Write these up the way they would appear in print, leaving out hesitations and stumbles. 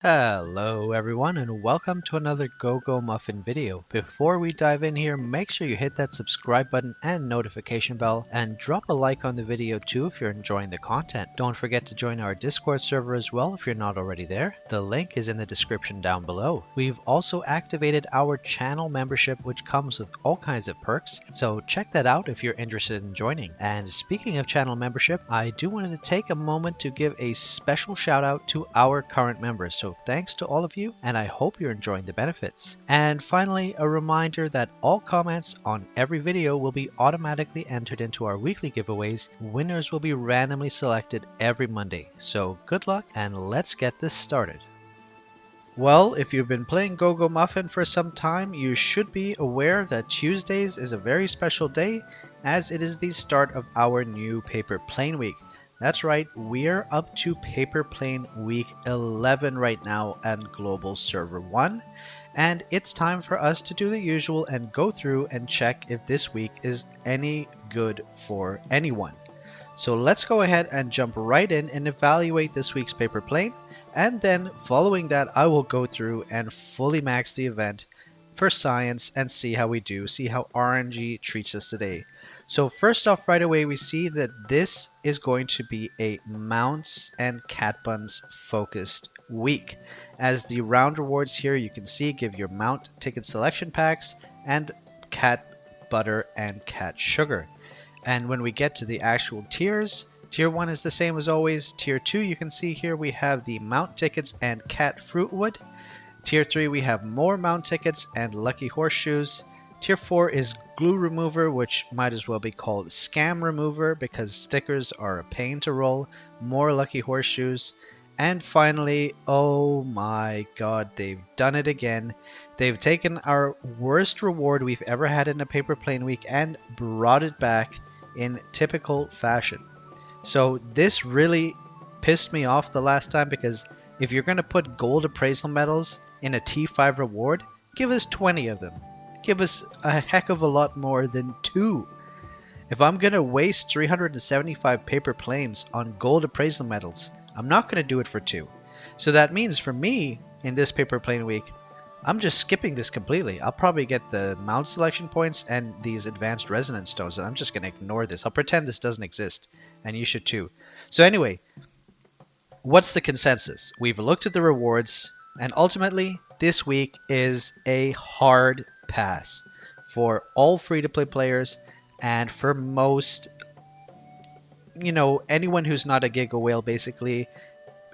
Hello everyone and welcome to another Muffin video. Before we dive in here, make sure you hit that subscribe button and notification bell and drop a like on the video too if you're enjoying the content. Don't forget to join our Discord server as well if you're not already there. The link is in the description down below. We've also activated our channel membership, which comes with all kinds of perks, so check that out if you're interested in joining. And speaking of channel membership, I do want to take a moment to give a special shout out to our current members. So thanks to all of you, and I hope you're enjoying the benefits. And finally, a reminder that all comments on every video will be automatically entered into our weekly giveaways. Winners will be randomly selected every Monday. So good luck, and let's get this started. Well, if you've been playing Muffin for some time, you should be aware that Tuesdays is a very special day, as it is the start of our new paper plane week. That's right, we're up to Paper Plane Week 11 right now and Global Server 1, and it's time for us to do the usual and go through and check if this week is any good for anyone. So let's go ahead and jump right in and evaluate this week's Paper Plane, and then following that I will go through and fully max the event for science and see how we do, see how RNG treats us today. So first off, right away, we see that this is going to be a Mounts and Cat Buns focused week. As the round rewards here, you can see, give your Mount ticket selection packs and cat butter and cat sugar. And when we get to the actual tiers, Tier 1 is the same as always. Tier 2, you can see here we have the Mount tickets and cat fruitwood. Tier 3, we have more Mount tickets and lucky horseshoes. Tier 4 is glue remover, which might as well be called scam remover because stickers are a pain to roll. More lucky horseshoes. And finally, oh my god, they've done it again. They've taken our worst reward we've ever had in a Paper Plane week and brought it back in typical fashion. So this really pissed me off the last time, because if you're going to put gold appraisal medals in a T5 reward, give us 20 of them. Give us a heck of a lot more than 2. If I'm going to waste 375 paper planes on gold appraisal medals, I'm not going to do it for 2. So that means for me, in this Paper Plane week, I'm just skipping this completely. I'll probably get the mount selection points and these advanced resonance stones, and I'm just going to ignore this. I'll pretend this doesn't exist, and you should too. So anyway, what's the consensus? We've looked at the rewards, and ultimately, this week is a hard pass for all free-to-play players, and for most, anyone who's not a Giga Whale basically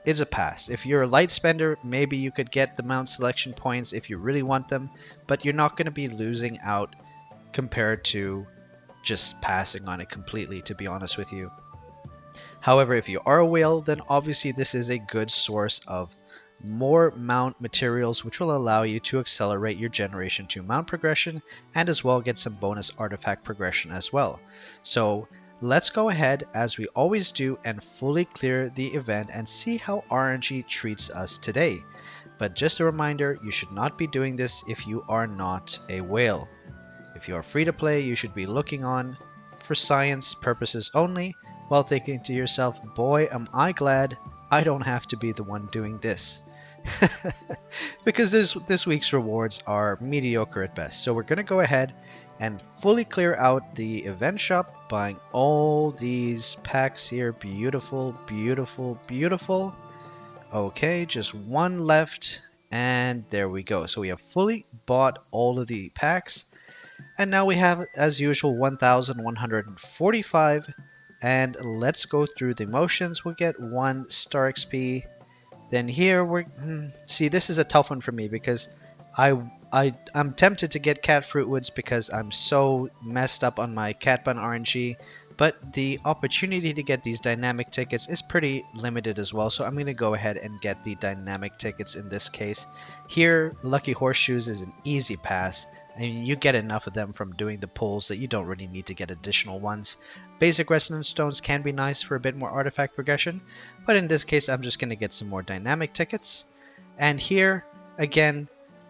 is a pass. If you're a light spender, maybe you could get the mount selection points if you really want them, but you're not going to be losing out compared to just passing on it completely, to be honest with you. However, if you are a whale, then obviously this is a good source of more mount materials, which will allow you to accelerate your generation 2 mount progression and as well get some bonus artifact progression as well. So let's go ahead, as we always do, and fully clear the event and see how RNG treats us today. But just a reminder, you should not be doing this if you are not a whale. If you are free to play, you should be looking on for science purposes only, while thinking to yourself, boy, am I glad I don't have to be the one doing this. Because this week's rewards are mediocre at best. So we're going to go ahead and fully clear out the event shop, buying all these packs here. Beautiful, beautiful, beautiful. Okay, just one left, and there we go. So we have fully bought all of the packs, and now we have, as usual, 1,145. And let's go through the motions. We'll get 1 star XP. Then here see, this is a tough one for me because I'm tempted to get cat fruitwoods because I'm so messed up on my cat bun RNG, but the opportunity to get these dynamic tickets is pretty limited as well, so I'm going to go ahead and get the dynamic tickets in this case. Here, lucky horseshoes is an easy pass. I mean, you get enough of them from doing the pulls that you don't really need to get additional ones. Basic resonance stones can be nice for a bit more artifact progression, but in this case I'm just going to get some more dynamic tickets. And here, again,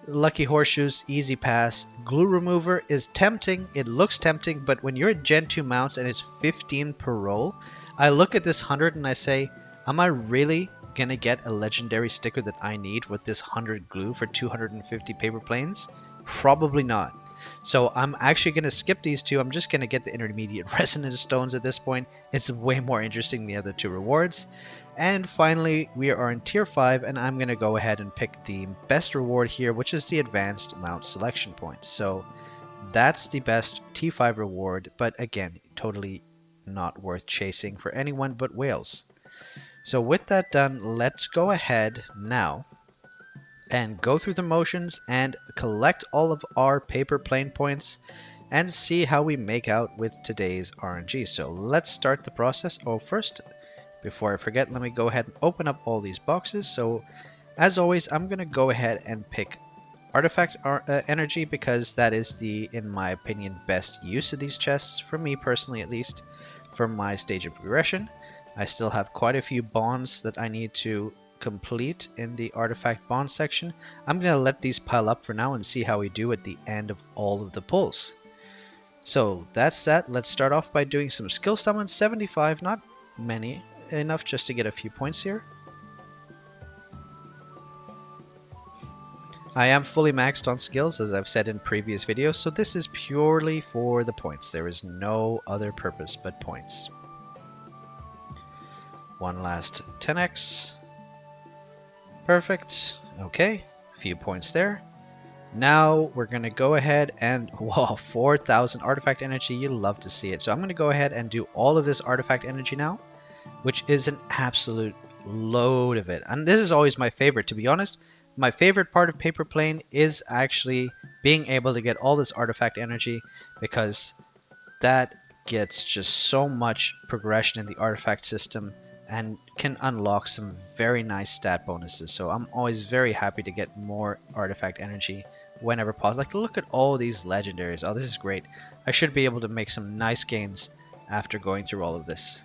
lucky horseshoes, easy pass. Glue remover is tempting, it looks tempting, but when you're at Gen 2 mounts and it's 15 per roll, I look at this 100 and I say, am I really gonna get a legendary sticker that I need with this 100 glue for 250 paper planes? Probably not. So I'm actually gonna skip these two. I'm just gonna get the intermediate resonance stones at this point. It's way more interesting than the other two rewards. And finally, we are in tier 5, and I'm gonna go ahead and pick the best reward here, which is the advanced mount selection points. So that's the best T5 reward, but again, totally not worth chasing for anyone but whales. So with that done, let's go ahead now and go through the motions and collect all of our paper plane points and see how we make out with today's RNG. So let's start the process. Oh, first, before I forget, let me go ahead and open up all these boxes. So as always, I'm going to go ahead and pick artifact energy because that is the, in my opinion, best use of these chests, for me personally at least, for my stage of progression. I still have quite a few bonds that I need to complete in the artifact bond section. I'm going to let these pile up for now and see how we do at the end of all of the pulls. So that's that. Let's start off by doing some skill summons. 75, not many, enough just to get a few points here. I am fully maxed on skills, as I've said in previous videos, so this is purely for the points. There is no other purpose but points. One last 10x. Perfect. Okay, a few points there. Now we're going to go ahead and, whoa, 4,000 artifact energy. You love to see it. So I'm going to go ahead and do all of this artifact energy now, which is an absolute load of it. And this is always my favorite, to be honest. My favorite part of Paper Plane is actually being able to get all this artifact energy, because that gets just so much progression in the artifact system and can unlock some very nice stat bonuses. So I'm always very happy to get more artifact energy whenever possible. Like, look at all these legendaries. Oh, this is great. I should be able to make some nice gains after going through all of this.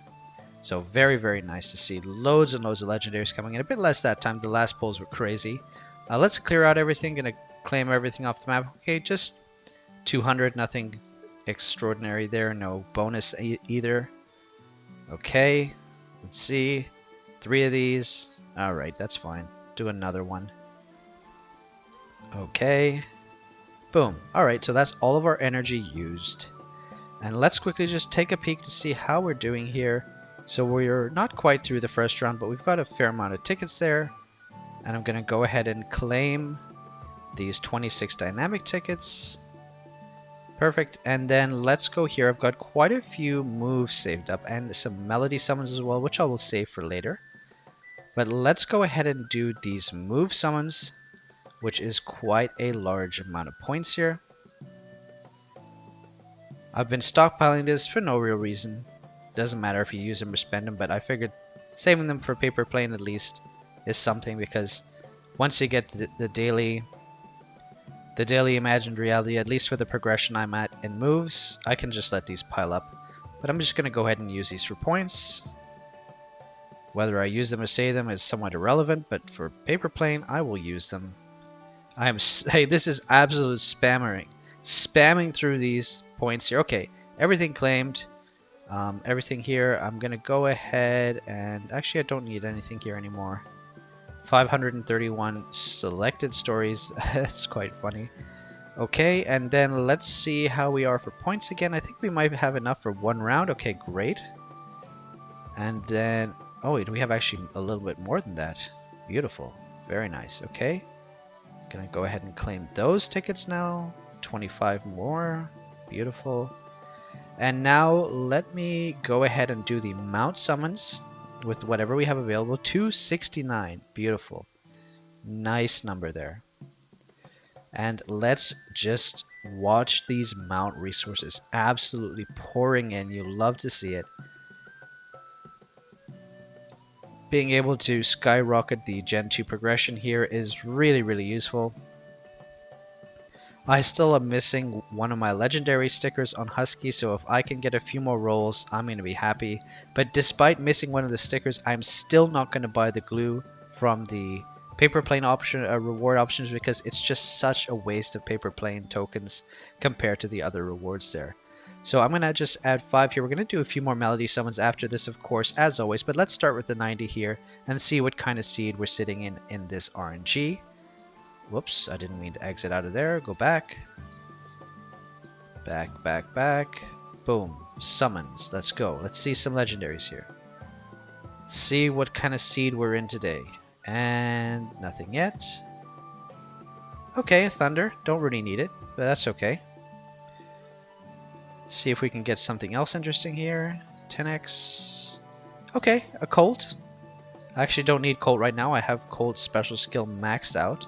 So very, very nice to see loads and loads of legendaries coming in. A bit less that time. The last pulls were crazy. Let's clear out everything. Gonna claim everything off the map. Okay, just 200. Nothing extraordinary there. No bonus either. Okay, let's see. 3 of these. Alright, that's fine. Do another one. Okay. Boom. Alright, so that's all of our energy used. And let's quickly just take a peek to see how we're doing here. So we're not quite through the first round, but we've got a fair amount of tickets there. And I'm going to go ahead and claim these 26 dynamic tickets. Perfect. And then let's go here. I've got quite a few moves saved up and some melody summons as well, which I will save for later. But let's go ahead and do these move summons, which is quite a large amount of points here. I've been stockpiling this for no real reason. Doesn't matter if you use them or spend them, but I figured saving them for Paper Plane at least is something, because once you get the daily imagined reality, at least for the progression I'm at in moves, I can just let these pile up. But I'm just going to go ahead and use these for points. Whether I use them or save them is somewhat irrelevant, but for Paper Plane, I will use them. Hey, this is absolute spamming through these points here. Okay, everything claimed. Everything here. I'm going to go ahead and... Actually, I don't need anything here anymore. 531 selected stories. That's quite funny. Okay, and then let's see how we are for points again. I think we might have enough for one round. Okay, great. And then... Oh, wait, we have actually a little bit more than that. Beautiful. Very nice. Okay. Gonna go ahead and claim those tickets now. 25 more. Beautiful. And now let me go ahead and do the mount summons with whatever we have available. 269. Beautiful. Nice number there. And let's just watch these mount resources absolutely pouring in. You love to see it. Being able to skyrocket the Gen 2 progression here is really, really useful. I still am missing one of my legendary stickers on Husky, so if I can get a few more rolls, I'm going to be happy. But despite missing one of the stickers, I'm still not going to buy the glue from the Paper Plane option, reward options, because it's just such a waste of Paper Plane tokens compared to the other rewards there. So I'm going to just add 5 here. We're going to do a few more melody summons after this, of course, as always. But let's start with the 90 here and see what kind of seed we're sitting in this RNG. Whoops, I didn't mean to exit out of there. Go back. Back, back, back. Boom. Summons. Let's go. Let's see some legendaries here. Let's see what kind of seed we're in today. And nothing yet. Okay, Thunder. Don't really need it, but that's okay. See if we can get something else interesting here. 10x. Okay, a Colt. I actually don't need Colt right now. I have Colt's special skill maxed out.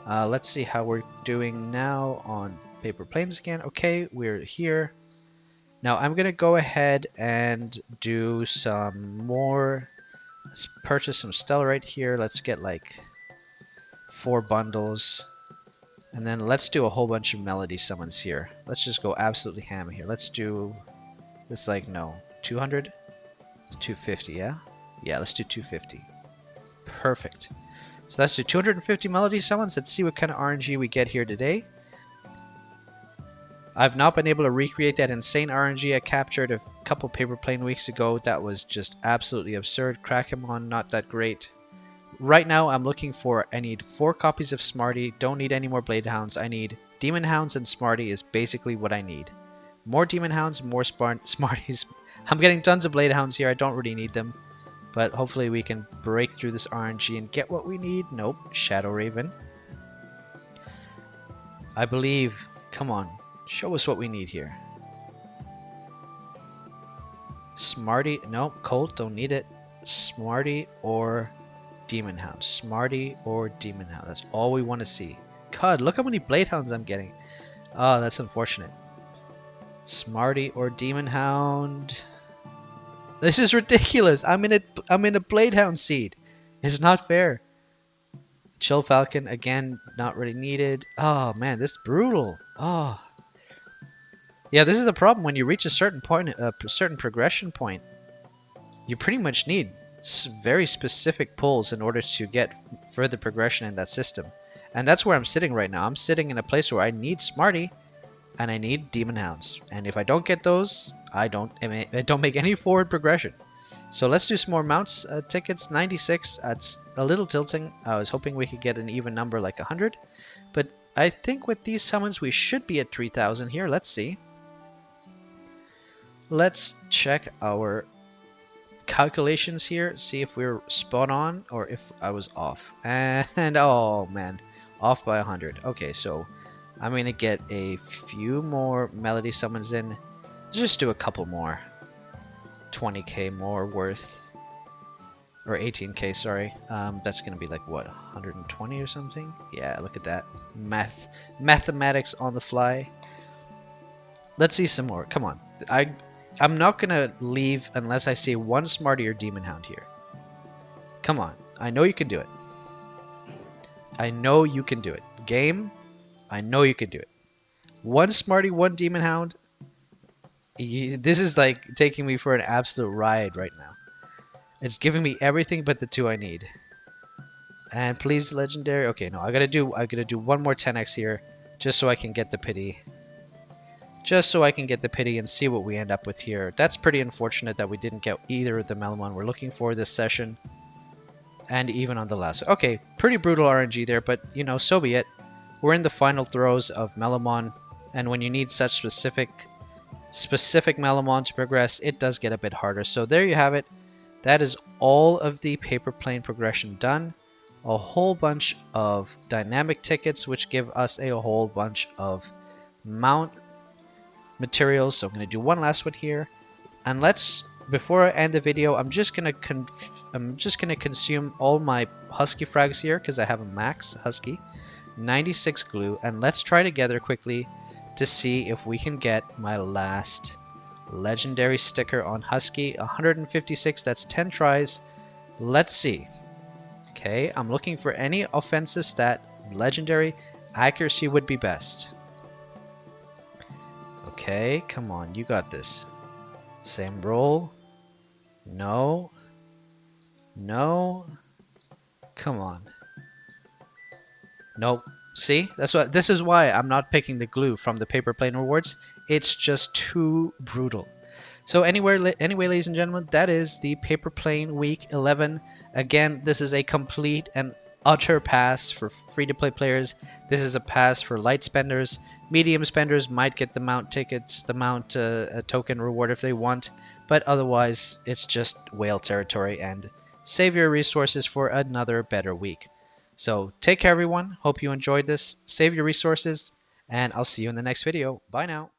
Let's see how we're doing now on paper planes again. Okay, we're here. Now I'm going to go ahead and do some more. Let's purchase some Stellarite here. Let's get like 4 bundles. And then let's do a whole bunch of melody summons here. Let's just go absolutely ham here. Let's do this, like, no, 200? 250, yeah? Yeah, let's do 250. Perfect. So let's do 250 melody summons. Let's see what kind of RNG we get here today. I've not been able to recreate that insane RNG I captured a couple paper plane weeks ago. That was just absolutely absurd. Crackemon, not that great. Right now, I'm looking for, I need 4 copies of Smarty. Don't need any more Blade Hounds. I need Demon Hounds, and Smarty is basically what I need. More Demon Hounds, more Smarties. I'm getting tons of Blade Hounds here. I don't really need them. But hopefully we can break through this RNG and get what we need. Nope. Shadow Raven. I believe. Come on. Show us what we need here. Smarty. Nope. Colt. Don't need it. Smarty or Demon Hound. Smarty or Demon Hound. That's all we want to see. God, look how many Blade Hounds I'm getting. Oh, that's unfortunate. Smarty or Demon Hound. This is ridiculous. I'm in a Blade Hound seed. It's not fair. Chill Falcon again, not really needed. Oh man, this is brutal. Oh. Yeah, this is the problem when you reach a certain point, a certain progression point. You pretty much need very specific pulls in order to get further progression in that system. And that's where I'm sitting right now. I'm sitting in a place where I need Smarty and I need Demon Hounds. And if I don't get those, I don't make any forward progression. So let's do some more mounts tickets. 96, that's a little tilting. I was hoping we could get an even number like 100. But I think with these summons we should be at 3,000 here. Let's see. Let's check our calculations here, see if we're spot on or if I was off. And oh man, off by 100. Okay, so I'm gonna get a few more melody summons in. Let's just do a couple more. 20k more worth, or 18k, sorry. That's gonna be like what, 120 or something? Yeah, look at that. Mathematics on the fly. Let's see some more. Come on. I'm not gonna leave unless I see one Smarty or Demon Hound here. Come on. I know you can do it. I know you can do it. Game, I know you can do it. One Smarty, one Demon Hound. This is like taking me for an absolute ride right now. It's giving me everything but the 2 I need. And please, legendary. Okay, no, I gotta do one more 10x here, just so I can get the pity. Just so I can get the pity and see what we end up with here. That's pretty unfortunate that we didn't get either of the Melamon we're looking for this session. And even on the last. Okay, pretty brutal RNG there, but you know, so be it. We're in the final throes of Melamon, and when you need such specific Melamon to progress, it does get a bit harder. So there you have it. That is all of the paper plane progression done. A whole bunch of dynamic tickets, which give us a whole bunch of mount materials. So I'm going to do one last one here, and before I end the video, I'm just going to consume all my husky frags here because I have a max husky, 96 glue, and let's try together quickly to see if we can get my last legendary sticker on husky. 156, that's 10 tries. Let's see. Okay, I'm looking for any offensive stat. Legendary accuracy would be best. Okay, come on, you got this. Same roll. No. No. Come on. Nope. See, this is why I'm not picking the glue from the paper plane rewards. It's just too brutal. So anyway, ladies and gentlemen, that is the paper plane week 11. Again, this is a complete and utter pass for free-to-play players. This is a pass for light spenders. Medium spenders might get the mount tickets, the mount token reward if they want, but otherwise it's just whale territory, and save your resources for another better week. So take care, everyone. Hope you enjoyed this. Save your resources, and I'll see you in the next video. Bye now.